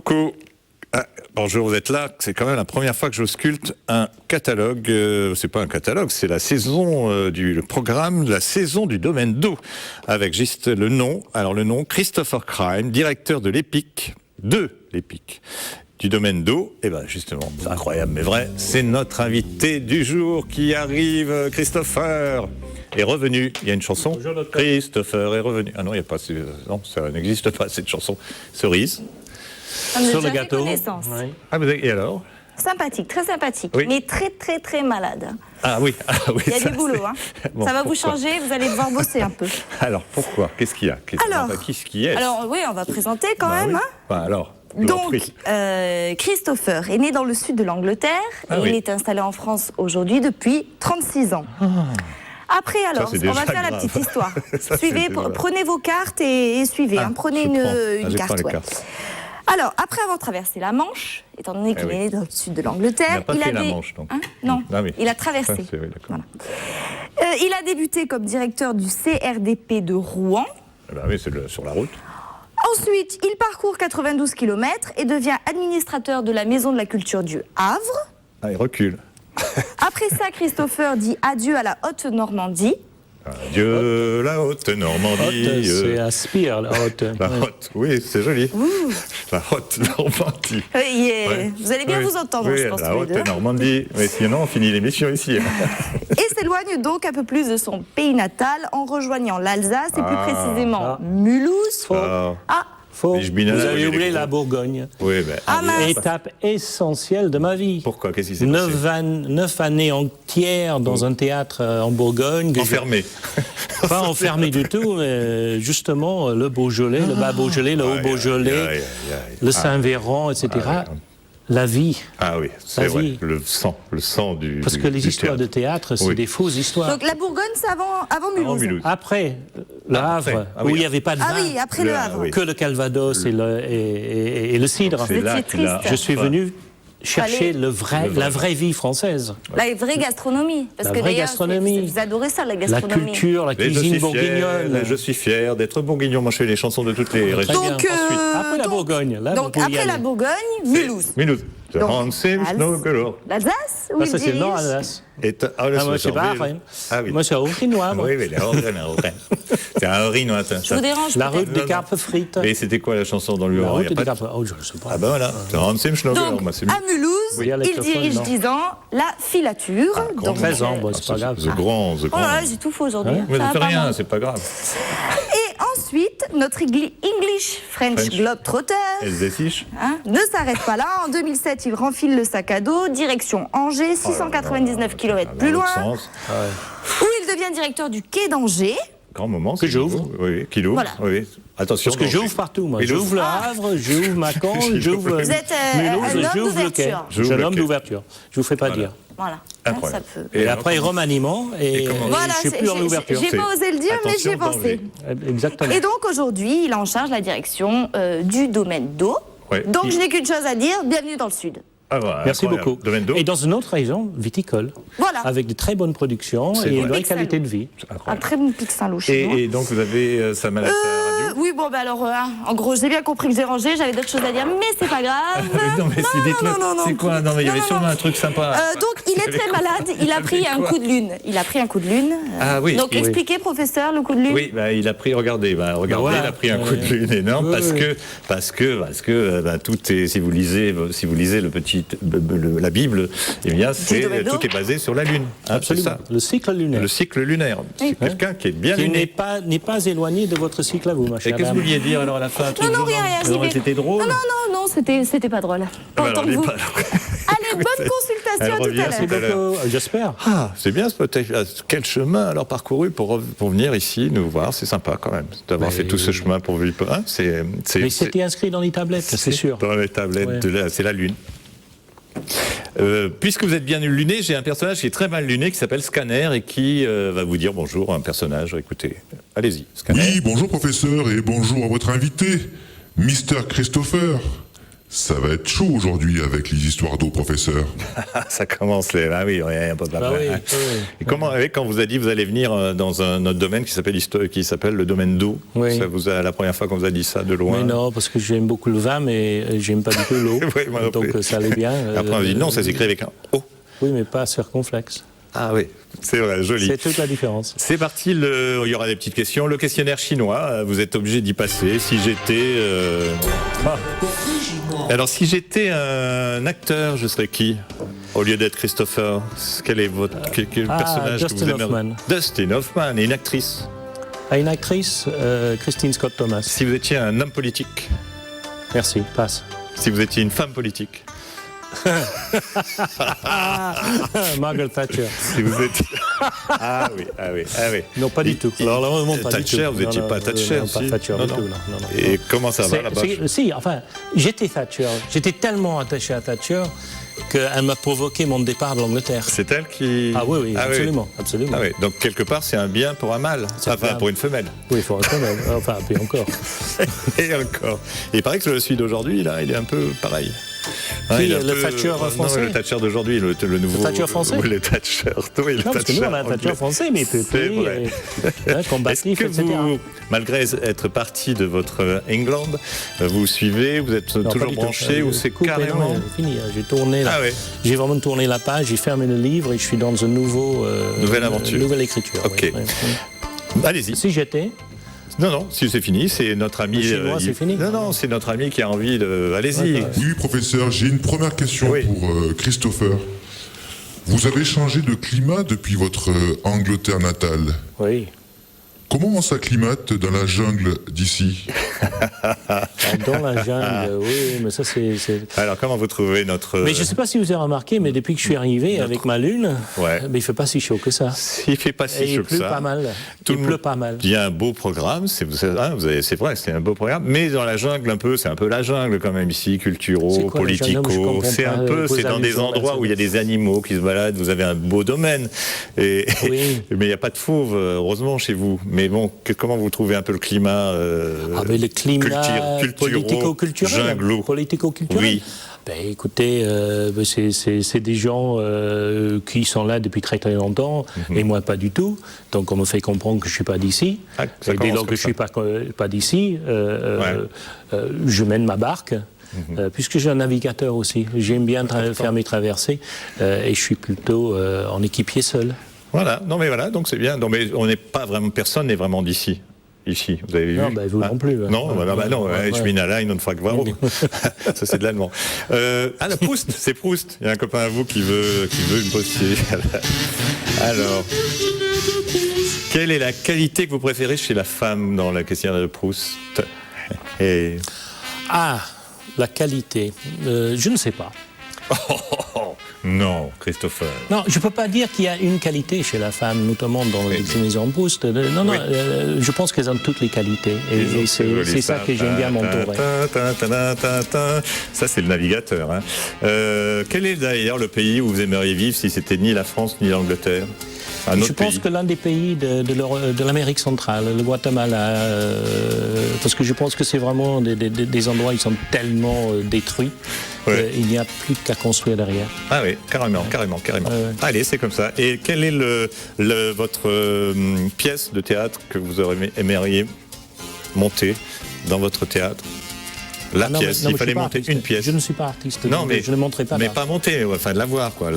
Coucou. Ah, bonjour, vous êtes là. C'est quand même la première fois que j'ausculte un catalogue. C'est pas un catalogue, c'est la saison le programme de la saison du domaine d'eau. Avec juste le nom. Alors le nom, Christopher Crime, directeur de l'EPIC, du domaine d'eau. Et bien justement, c'est incroyable mais vrai, c'est notre invité du jour qui arrive. Christopher est revenu. Il y a une chanson. Bonjour, docteur. Christopher est revenu. Ah non, il n'y a pas. Non, ça n'existe pas cette chanson. Cerise. Sur le gâteau. Oui. Ah, et alors? Sympathique, très sympathique, oui. Mais très très très malade. Ah oui, il y a du boulot, hein. Bon, ça va vous changer, vous allez devoir bosser un peu. Alors pourquoi? Qu'est-ce qu'il y a? Qui est? Alors oui, on va présenter quand même. Oui. Hein. Alors. Donc, Christopher est né dans le sud de l'Angleterre et il est installé en France aujourd'hui depuis 36 ans. Après, alors, on va faire la petite histoire. Suivez, prenez vos cartes et suivez. Prenez une carte. Ouais. Alors, après avoir traversé la Manche, étant donné qu'il est né dans le sud de l'Angleterre, il n'a pas fait la Manche, donc. Non, il a traversé. Voilà. Il a débuté comme directeur du CRDP de Rouen. Ben oui, c'est sur la route. Ensuite, il parcourt 92 km et devient administrateur de la Maison de la Culture du Havre. Ah, il recule. Après ça, Christopher dit adieu à la Haute-Normandie. Adieu la Haute-Normandie. C'est à Spire, la Haute. La Haute, oui, c'est joli. La Haute-Normandie. Vous allez bien vous entendre, je pense. La Haute-Normandie. Mais sinon, on finit l'émission ici. Et s'éloigne donc un peu plus de son pays natal en rejoignant l'Alsace et plus précisément Mulhouse. Faux. Vous avez oublié la Bourgogne. Oui, étape essentielle de ma vie. Pourquoi? Qu'est-ce qui s'est passé? 9 années entières dans un théâtre en Bourgogne. Enfermé. Pas enfermé du tout, mais justement le Beaujolais, le bas Beaujolais, le haut Beaujolais, le Saint-Véran, etc. La vie. Ah oui, c'est vrai. Le sang du. Parce que les histoires de théâtre, c'est des fausses histoires. Donc la Bourgogne, c'est avant Mulhouse. Après le Havre, où il n'y avait pas de vin. Ah oui, après le Havre. Que le Calvados et le cidre. C'est triste. Je suis venu chercher la vraie vie française. La vraie gastronomie. Parce que d'ailleurs, vous adorez ça, la gastronomie. La culture, la cuisine bourguignonne. Je suis fier d'être bourguignon. Moi, je fais les chansons de toutes les régions. Donc, après la Bourgogne. Donc, après la Bourgogne, Mulhouse. L'Alsace ou ça, c'est le nord, Alsace. Moi, c'est pas rien. Moi, c'est un Haut-Rhinois. Oui, mais c'est un Haut-Rhinois. Je vous dérange. La route des carpes frites. Et c'était quoi la chanson dans le La route des carpes. Oh, je ne sais pas. Ah ben voilà. Donc, à Mulhouse, il dirige 10 ans la filature. 13 ans, c'est pas grave. C'est grand. Oh là là, j'ai tout faux aujourd'hui. Mais ça fait rien, c'est pas grave. Et ensuite, notre English French Globetrotter ne s'arrête pas là. En 2007, il renfile le sac à dos, direction Angers, 699 km plus loin, où il devient directeur du quai d'Angers. Grand moment. Que j'ouvre. Oui, qu'il ouvre. Voilà. Oui. Attention. Parce que j'ouvre partout, moi. J'ouvre le Havre, j'ouvre Mâcon, j'ouvre Mulhouse, j'ouvre le quai. Je suis un homme d'ouverture. Je ne vous fais pas dire. Voilà. Incroyable. Ça peut... Et après, remaniement, et je ne suis plus en ouverture. J'ai pas osé le dire, mais j'y ai pensé. Exactement. Et donc, aujourd'hui, il est en charge de la direction du domaine d'eau. Donc, je n'ai qu'une chose à dire, bienvenue dans le Sud. Merci beaucoup. Et dans une autre région, viticole. Voilà. Avec de très bonnes productions et une vraie qualité de vie. Un très bon Pic Saint-Loup. Et donc, vous avez ça mal à la radio? Oui, bon, ben alors, en gros, j'ai bien compris que j'ai rangé, j'avais d'autres choses à dire, mais c'est pas grave. Non, mais dites-le. C'est quoi? Non, mais il y avait sûrement un truc sympa. Donc, il est très malade, il a pris un coup de lune. Ah oui. Donc, expliquez, professeur, le coup de lune. Oui, il a pris, regardez, il a pris un coup de lune énorme parce que tout est, si vous lisez la Bible, eh bien, tout est basé sur la Lune. Absolument. Le cycle lunaire. Le cycle lunaire. C'est quelqu'un qui est bien luné. Qui n'est pas éloigné de votre cycle à vous, ma chère. Et qu'est-ce que vous vouliez dire alors à la fin? Non, rien. C'était drôle? Non, c'était pas drôle. Pas autant que vous. Allez, bonne consultation à tout à l'heure. J'espère. C'est bien, quel chemin alors parcouru pour venir ici nous voir? C'est sympa quand même d'avoir fait tout ce chemin pour vivre. Mais c'était inscrit dans les tablettes, c'est sûr. Dans les tablettes, c'est la Lune. Puisque vous êtes bien luné, j'ai un personnage qui est très mal luné qui s'appelle Scanner et qui va vous dire bonjour, un personnage. Écoutez, allez-y, Scanner. Oui, bonjour professeur et bonjour à votre invité, Mr. Christopher. Ça va être chaud aujourd'hui avec les histoires d'eau, professeur. Ça commence les... Ah oui, il y a un peu de Ah oui, hein. oui. Et comment, quand vous avez dit que vous allez venir dans un autre domaine qui s'appelle le domaine d'eau, Oui. ça vous a, la première fois qu'on vous a dit ça de loin? Mais non, parce que j'aime beaucoup le vin, mais j'aime pas du tout l'eau. Oui, moi non plus. Donc ça allait bien. Après on dit non, ça s'écrit avec un O. Oui, mais pas circonflexe. Ah oui, c'est vrai, joli. C'est toute la différence. C'est parti, il y aura des petites questions. Le questionnaire chinois, vous êtes obligé d'y passer. Si j'étais... Alors, si j'étais un acteur, je serais qui? Au lieu d'être Christopher, quel est quel personnage que Dustin vous aimez? Hoffman. Dustin Hoffman. Et une actrice? Une actrice, Christine Scott Thomas. Si vous étiez un homme politique? Merci, passe. Si vous étiez une femme politique? Margaret Thatcher. Si vous étiez... Ah oui. Non, pas du tout. Alors là, vraiment pas Thatcher, du tout. vous n'étiez pas Thatcher, non, pas si. Thatcher Non, du non. tout, non. Et comment ça va là-bas? Si, enfin, j'étais Thatcher. J'étais tellement attaché à Thatcher qu'elle m'a provoqué mon départ de l'Angleterre. C'est elle qui... Ah oui, absolument. Ah oui, donc quelque part c'est un bien pour un mâle, enfin pour une femelle. Oui, il faut reconnaître. Enfin, puis encore. Et encore. Et il paraît que celui d'aujourd'hui, là, il est un peu pareil. Qui, il est le Thatcher français? Non, le Thatcher d'aujourd'hui, le nouveau... Le Thatcher français? Oui, le Thatcher. Oui, le Non, parce que nous, on a un Thatcher anglais. français, mais C'est vrai. combatif, Est-ce que etc. vous, malgré être parti de votre England, vous suivez, vous êtes Non, pas toujours du tout. branché ou c'est Coupé, carrément... non, c'est fini. J'ai tourné là. Ah oui. J'ai vraiment tourné la page, j'ai fermé le livre et je suis dans un nouveau... Nouvelle aventure. Nouvelle écriture. Ok. Oui. Allez-y. Si j'étais... Non, si c'est fini, c'est notre ami... Le chinois, c'est fini. Non, c'est notre ami qui a envie de... Allez-y. Ouais, Oui, professeur, j'ai une première question Oui. pour Christopher. Vous avez changé de climat depuis votre Angleterre natale. Oui. Comment on s'acclimate dans la jungle d'ici? Dans la jungle, oui, mais ça c'est... Alors, comment vous trouvez notre... Mais je ne sais pas si vous avez remarqué, mais depuis que je suis arrivé avec ma lune, Ouais. mais il ne fait pas si chaud que ça. Il fait pas si Et chaud il que ça. pleut pas mal. Tout Il le pleut monde- pas mal. Il y a un beau programme, c'est vrai, c'est un beau programme, mais dans la jungle un peu, c'est un peu la jungle quand même ici, C'est culturaux, quoi, la jungle? Je politico, comprends c'est pas, un peu, vos c'est dans des allusions endroits là-dessus. où il y a des animaux qui se baladent, vous avez un beau domaine, et, Oui. mais il n'y a pas de fauve, heureusement chez vous. Mais bon, comment vous trouvez un peu le climat Mais le climat politico-culturel. junglo. Politico-culturel. Oui. Ben, écoutez, c'est des gens qui sont là depuis très très longtemps, et moi pas du tout. Donc on me fait comprendre que je ne suis pas d'ici. Ah, ça Et dès commence lors que je ne comme suis pas d'ici, je mène ma barque. Puisque j'ai un navigateur aussi, j'aime bien faire mes traversées et je suis plutôt en équipier seul. Voilà, non mais voilà, donc c'est bien. Non mais on n'est pas vraiment, personne n'est vraiment d'ici. Ici, vous avez vu? Non, ben, vous non plus. Non, voilà, bah non, Ouais. je bin allein und frag warum. Ça c'est de l'allemand. Ah, la Proust, c'est Proust. Il y a un copain à vous qui veut une postier. Alors, quelle est la qualité que vous préférez chez la femme dans la questionnaire de Proust? Et... Ah, la qualité, je ne sais pas. Non, Christopher. Non, je ne peux pas dire qu'il y a une qualité chez la femme, notamment dans le dictionnaire de Proust. Non, Oui. je pense qu'elles ont toutes les qualités. Et c'est ça que j'aime bien m'entourer. Ça, c'est le navigateur. Hein. Quel est d'ailleurs le pays où vous aimeriez vivre si c'était ni la France ni l'Angleterre? Un autre Je pense pays. que l'un des pays de l'Amérique centrale, le Guatemala, parce que je pense que c'est vraiment des endroits qui sont tellement détruits Ouais. qu'il n'y a plus qu'à construire derrière. Ah oui, carrément. Allez, c'est comme ça. Et quelle est votre pièce de théâtre que vous aimeriez monter dans votre théâtre? La Non, pièce, mais il je fallait suis pas monter artiste. une pièce. Je ne suis pas artiste, Non, donc mais je ne montrerai pas. Mais là. pas monter, enfin de la voir, quoi.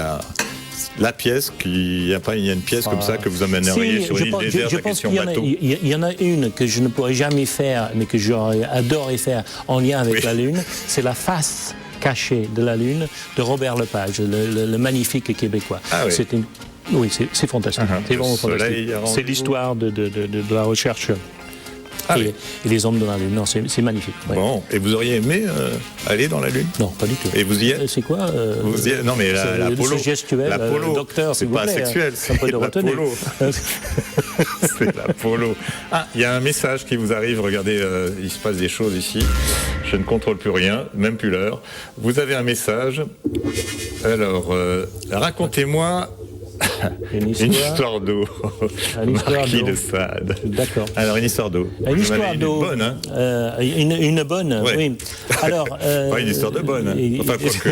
La pièce, il y a une pièce comme ça que vous amèneriez Si, sur une île déserte, je la pense question qu'il y en a- bateau. il y en a une que je ne pourrais jamais faire, mais que j'aurais adoré faire en lien avec Oui. la Lune. C'est la face cachée de la Lune de Robert Lepage, le magnifique Québécois. Ah oui. Oui, c'est fantastique. C'est Le vraiment soleil fantastique. a rendu C'est l'histoire de la recherche. Ah et, oui. et les hommes dans la Lune. Non, c'est magnifique. ouais. Bon, et vous auriez aimé aller dans la Lune? Non, pas du tout. Et vous y êtes? C'est quoi Vous y êtes? Non, mais c'est l'Apollo. ce gestuel, L'Apollo. docteur, C'est s'il vous pas plaît, sexuel, un peu de c'est retenue. l'Apollo. C'est l'Apollo. Ah, il y a un message qui vous arrive. Regardez, il se passe des choses ici. Je ne contrôle plus rien, même plus l'heure. Vous avez un message. Alors, racontez-moi Une histoire d'eau. Marquis de d'eau. Sade. D'accord. Alors, une histoire d'eau. Une histoire d'eau. Une bonne, hein. Une bonne, Ouais. oui. Alors, Pas une histoire de bonne. Hein. Enfin, quoique.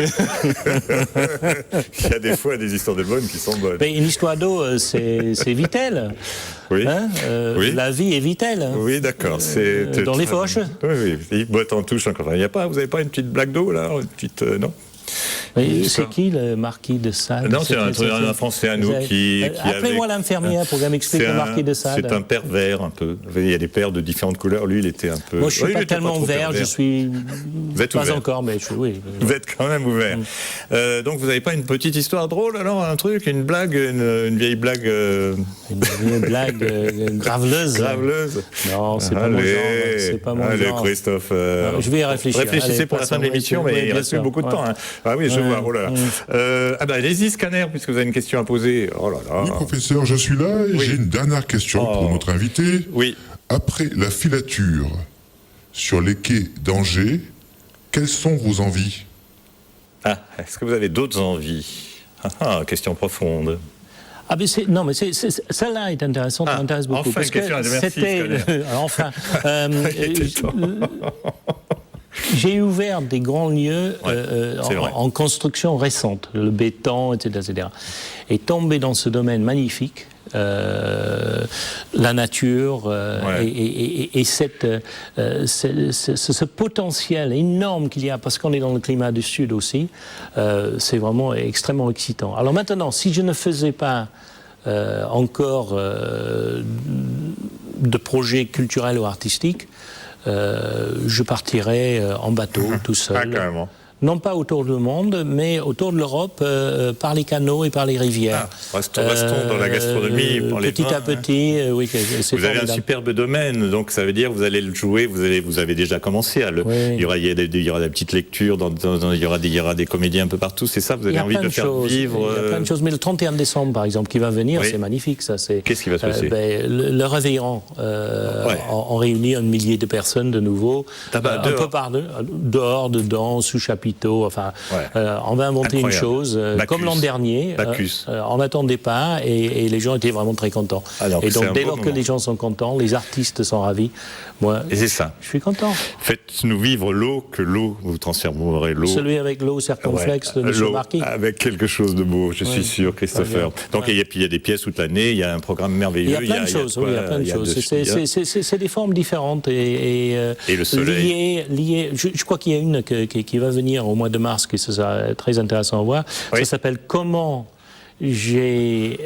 Il y a des fois des histoires de bonnes qui sont bonnes. Mais une histoire d'eau, c'est vitel. Oui. Hein, Oui. La vie est vitelle. Oui, d'accord. C'est Dans les poches. Oui, il botte en touche encore. Vous n'avez pas une petite blague d'eau, là? Une petite. Non? Mais c'est qui le marquis de Sade? Non, c'est un Français à nous qui appelez-moi l'infirmière pour qu'elle m'explique le marquis de Sade. C'est un père vert un peu. Il y a des pères de différentes couleurs. Lui, il était un peu. Moi, je suis pas tellement trop vert. Je suis Vous êtes pas ouvert. encore, mais je suis. Oui. Vous êtes quand même ouvert. Donc, vous n'avez pas une petite histoire drôle, alors, un truc, une blague, une vieille blague. Une vieille blague graveleuse. Graveleuse. Non, c'est pas mon genre. C'est pas mon allez, genre. Christophe. Je vais y réfléchir. Réfléchissez Allez, pour la fin de l'émission, mais il reste plus beaucoup de temps. Hein. Ah oui, je vois. Oh là là. Allez-y, Scanner, puisque vous avez une question à poser. Oh là là. Oui, professeur, je suis là et j'ai une dernière question pour notre invité. Oui. Après la filature sur les quais d'Angers, quelles sont vos envies? Est-ce que vous avez d'autres envies? Question profonde. Ah mais celle-là est intéressante, m'intéresse beaucoup. Enfin, parce une question, que merci, c'était enfin. J'ai ouvert des grands lieux en construction récente, le béton, etc. Et tombé dans ce domaine magnifique, la nature et ce potentiel énorme qu'il y a, parce qu'on est dans le climat du Sud aussi, c'est vraiment extrêmement excitant. Alors maintenant, si je ne faisais pas encore de projets culturels ou artistiques, je partirais en bateau, tout seul. Carrément. Non pas autour du monde, mais autour de l'Europe, par les canaux et par les rivières. Restons dans la gastronomie, par les petit vins, à petit, oui, c'est vous avez un superbe domaine, donc ça veut dire que vous allez le jouer, vous avez déjà commencé à le... Oui. Il y aura des petites lectures, il y aura des comédiens un peu partout, c'est ça, vous avez envie de faire vivre... Il y a plein de choses, mais le 31 décembre, par exemple, qui va venir, c'est magnifique, ça. Qu'est-ce qui va se passer? Le réveillon, on réunit 1 millier de personnes de nouveau, un peu partout, dehors, dedans, sous chapiteau. Enfin, on va inventer une chose, comme l'an dernier, on n'attendait pas et les gens étaient vraiment très contents. Alors, et donc dès lors que les gens sont contents, les artistes sont ravis, moi et c'est ça. Je suis content. Faites-nous vivre l'eau, que l'eau, vous transformerez l'eau. Celui avec l'eau circonflexe de M. Marquis. Avec quelque chose de beau, je suis sûr, Christopher. Donc il y a des pièces toute l'année, il y a un programme merveilleux. Il y a plein de choses, il y a plein de choses. C'est des formes différentes et le soleil. liées. Je crois qu'il y a une qui va venir au mois de mars, qui sera très intéressant à voir. Ça s'appelle « Comment j'ai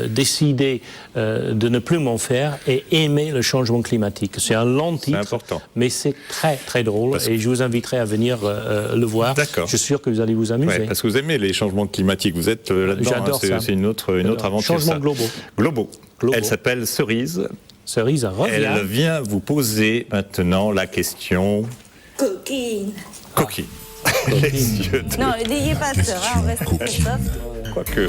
décidé de ne plus m'en faire et aimer le changement climatique ». C'est un long titre, mais c'est très très drôle et je vous inviterai à venir le voir. Je suis sûr que vous allez vous amuser. Parce que vous aimez les changements climatiques, vous êtes là-dedans. J'adore ça. C'est une autre aventure. Changements globaux. Elle s'appelle Cerise. Cerise revient. Elle vient vous poser maintenant la question... Coquine. Coquine. Non, n'ayez pas peur, on reste très soft. Quoique.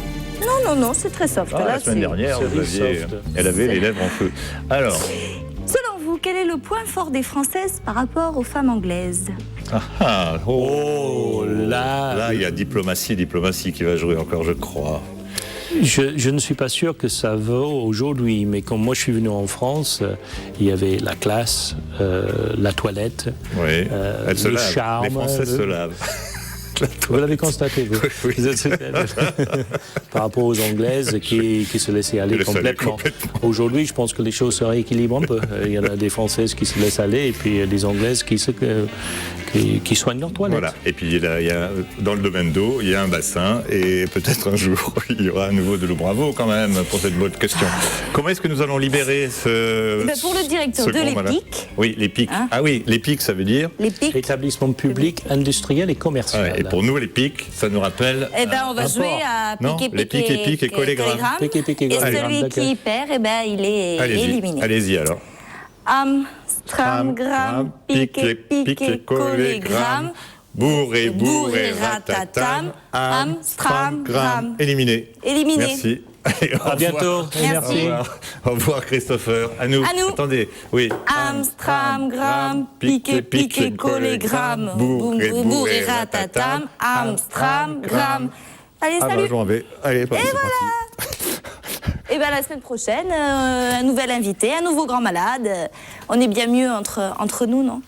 Non, c'est très soft. La semaine dernière, elle avait les lèvres en feu. Alors. Selon vous, quel est le point fort des Françaises par rapport aux femmes anglaises? Là, il y a diplomatie qui va jouer encore, je crois. Je ne suis pas sûr que ça vaut aujourd'hui, mais quand moi je suis venu en France, il y avait la classe, la toilette, le charme. Les Françaises se lavent. Vous l'avez constaté, vous. Oui. Par rapport aux Anglaises qui se laissaient aller complètement. Aujourd'hui, je pense que les choses se rééquilibrent un peu. Il y en a des Françaises qui se laissent aller et puis des Anglaises qui soignent leur toilette. Voilà. Et puis dans le domaine d'eau, il y a un bassin et peut-être un jour, il y aura à nouveau de l'eau. Bravo quand même pour cette bonne question. Comment est-ce que nous allons libérer ce... Pour le directeur de l'EPIC. Oui, l'EPIC. l'EPIC, ça veut dire Établissement public, industriel et commercial. Et pour nous, l'EPIC, ça nous rappelle... on va jouer à piquer et collégramme. Et celui qui perd, il est éliminé. Allez-y alors. Amstram, gramme, piqué, collégramme, bourré, ratatam, Amstram, gramme. Éliminé. Merci. Allez, à bientôt. Merci. Au revoir, Christopher. À nous. Attendez. Oui. Amstram, gramme, piqué, collégramme, bourré, ratatam, Amstram, gramme. Allez, salut. Bah, je m'en vais. Allez, bah, c'est parti. Et bien la semaine prochaine, un nouvel invité, un nouveau grand malade. On est bien mieux entre nous, non ?